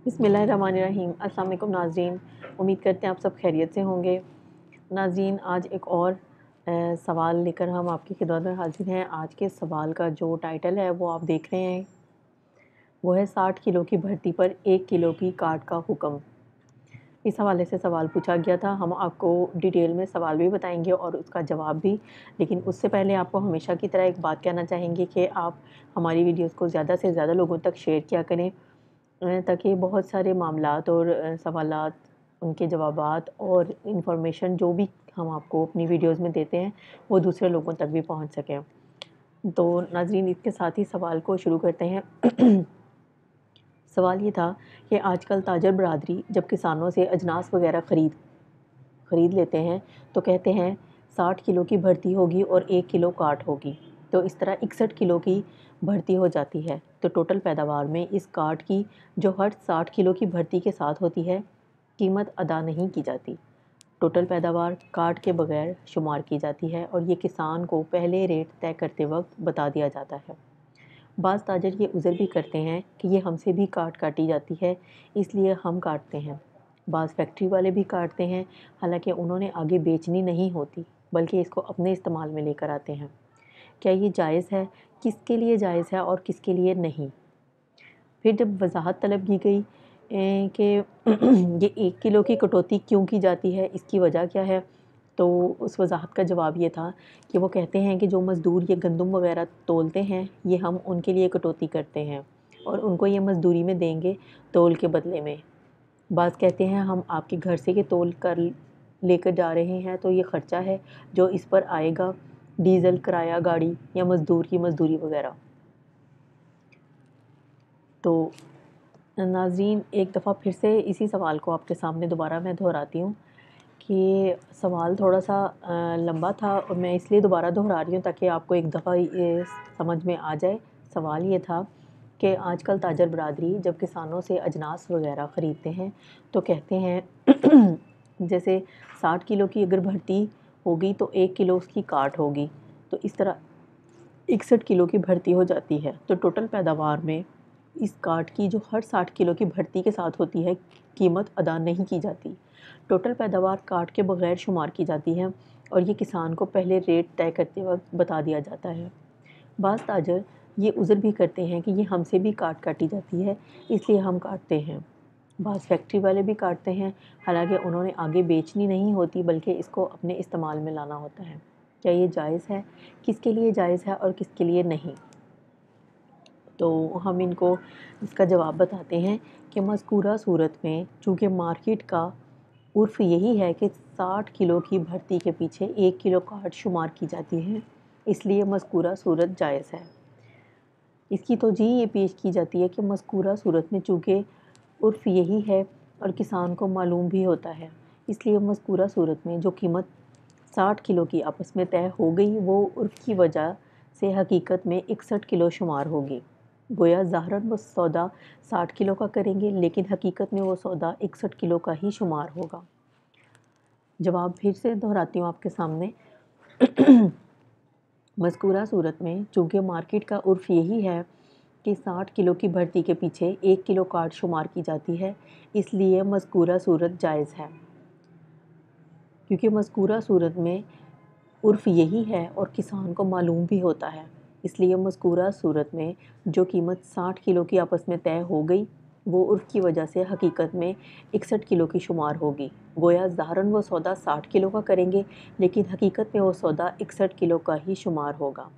बिस्मिल्लाहिर्रहमानिर्रहीम। अस्सलाम वालेकुम नाज़रीन, उम्मीद करते हैं आप सब खैरियत से होंगे। नाज़रीन, आज एक और सवाल लेकर हम आपकी खिदमत में हाज़िर हैं। आज के सवाल का जो टाइटल है वो आप देख रहे हैं, वो है 60 किलो की भर्ती पर 1 किलो की काट का हुक्म। इस हवाले से सवाल पूछा गया था। हम आपको डिटेल में सवाल भी बताएंगे और उसका जवाब भी, लेकिन उससे पहले आपको हमेशा की तरह एक बात कहना चाहेंगे कि आप हमारी वीडियोज़ को ज़्यादा से ज़्यादा लोगों तक शेयर किया करें, ताकि बहुत सारे मामलात और सवालात, उनके जवाबात और इन्फॉर्मेशन जो भी हम आपको अपनी वीडियोज़ में देते हैं वो दूसरे लोगों तक भी पहुंच सकें। तो नाज़रीन, इसके साथ ही सवाल को शुरू करते हैं। सवाल ये था कि आजकल ताजर बरादरी जब किसानों से अजनास वगैरह ख़रीद लेते हैं तो कहते हैं 60 किलो की भर्ती होगी और 1 किलो काट होगी, तो इस तरह 61 किलो की भर्ती हो जाती है। तो टोटल पैदावार में इस काट की, जो हर 60 किलो की भर्ती के साथ होती है, कीमत अदा नहीं की जाती। टोटल पैदावार काट के बगैर शुमार की जाती है और ये किसान को पहले रेट तय करते वक्त बता दिया जाता है। बाज़ ताजर ये उज़र भी करते हैं कि ये हमसे भी काटी जाती है, इसलिए हम काटते हैं। बाज़ फैक्ट्री वाले भी काटते हैं, हालांकि उन्होंने आगे बेचनी नहीं होती बल्कि इसको अपने इस्तेमाल में लेकर आते हैं। क्या ये जायज़ है? किसके लिए जायज़ है और किसके लिए नहीं? फिर जब वजाहत तलब की गई कि ये 1 किलो की कटौती क्यों की जाती है, इसकी वजह क्या है, तो उस वजाहत का जवाब ये था कि वो कहते हैं कि जो मज़दूर ये गंदम वगैरह तोलते हैं, ये हम उनके लिए कटौती करते हैं और उनको ये मज़दूरी में देंगे तोल के बदले में। बाज़ कहते हैं हम आपके घर से ये तोल कर लेकर जा रहे हैं, तो ये ख़र्चा है जो इस पर आएगा, डीज़ल, किराया गाड़ी या मज़दूर की मज़दूरी वगैरह। तो नाज़रीन, एक दफ़ा फिर से इसी सवाल को आपके सामने दोबारा मैं दोहराती हूँ कि सवाल थोड़ा-सा लंबा था और मैं इसलिए दोबारा दोहरा रही हूँ ताकि आपको एक दफ़ा ये समझ में आ जाए। सवाल ये था कि आजकल ताजर बरादरी जब किसानों से अजनास वगैरह ख़रीदते हैं तो कहते हैं जैसे 60 किलो की अगर भर्ती होगी तो 1 किलो उसकी काट होगी, तो इस तरह 61 किलो की भर्ती हो जाती है। तो टोटल पैदावार में इस काट की, जो हर 60 किलो की भर्ती के साथ होती है, कीमत अदा नहीं की जाती। टोटल पैदावार काट के बगैर शुमार की जाती है और ये किसान को पहले रेट तय करते वक्त बता दिया जाता है। बाज़ ताजर ये उज़र भी करते हैं कि ये हमसे भी काटी जाती है, इसलिए हम काटते हैं। बाज़ फैक्ट्री वाले भी काटते हैं, हालांकि उन्होंने आगे बेचनी नहीं होती बल्कि इसको अपने इस्तेमाल में लाना होता है। क्या ये जायज़ है? किसके लिए जायज़ है और किसके लिए नहीं? तो हम इनको इसका जवाब बताते हैं कि मज़कूरा सूरत में चूँकि मार्केट का उर्फ़ यही है कि 60 किलो की भर्ती के पीछे 1 किलो काट शुमार की जाती है, इसलिए मज़कूरा सूरत जायज़ है। इसकी तौजीह ये पेश की जाती है कि मज़कूरा सूरत में चूँकि उर्फ़ यही है और किसान को मालूम भी होता है, इसलिए मज़कूरा सूरत में जो कीमत 60 किलो की आपस में तय हो गई, वो उर्फ़ की वजह से हकीकत में 61 किलो शुमार होगी। गोया ज़ाहरन वो सौदा 60 किलो का करेंगे, लेकिन हकीकत में वो सौदा 61 किलो का ही शुमार होगा। जवाब फिर से दोहराती हूँ आपके सामने। मज़कूरा सूरत में चूँकि मार्केट का उर्फ़ यही है कि 60 किलो की भर्ती के पीछे 1 किलो काट शुमार की जाती है, इसलिए मज़कूरा सूरत जायज़ है। क्योंकि मज़कूरा सूरत में उर्फ़ यही है और किसान को मालूम भी होता है, इसलिए मज़कूरा सूरत में जो कीमत 60 किलो की आपस में तय हो गई, वो उर्फ़ की वजह से हकीकत में 61 किलो की शुमार होगी। गोया ज़ाहरन वो सौदा 60 किलो का करेंगे, लेकिन हकीकत में वो सौदा 61 किलो का ही शुमार होगा।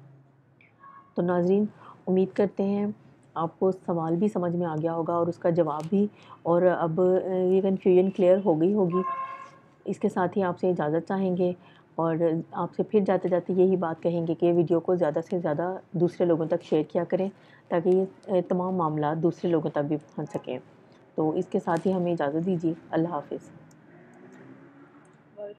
तो नाज़रीन, उम्मीद करते हैं आपको सवाल भी समझ में आ गया होगा और उसका जवाब भी, और अब ये कन्फ्यूजन क्लियर हो गई होगी। इसके साथ ही आपसे इजाज़त चाहेंगे और आपसे फिर जाते-जाते यही बात कहेंगे कि वीडियो को ज़्यादा से ज़्यादा दूसरे लोगों तक शेयर किया करें, ताकि ये तमाम मामला दूसरे लोगों तक भी पहुँच सकें। तो इसके साथ ही हमें इजाज़त दीजिए। अल्लाह हाफ़िज़।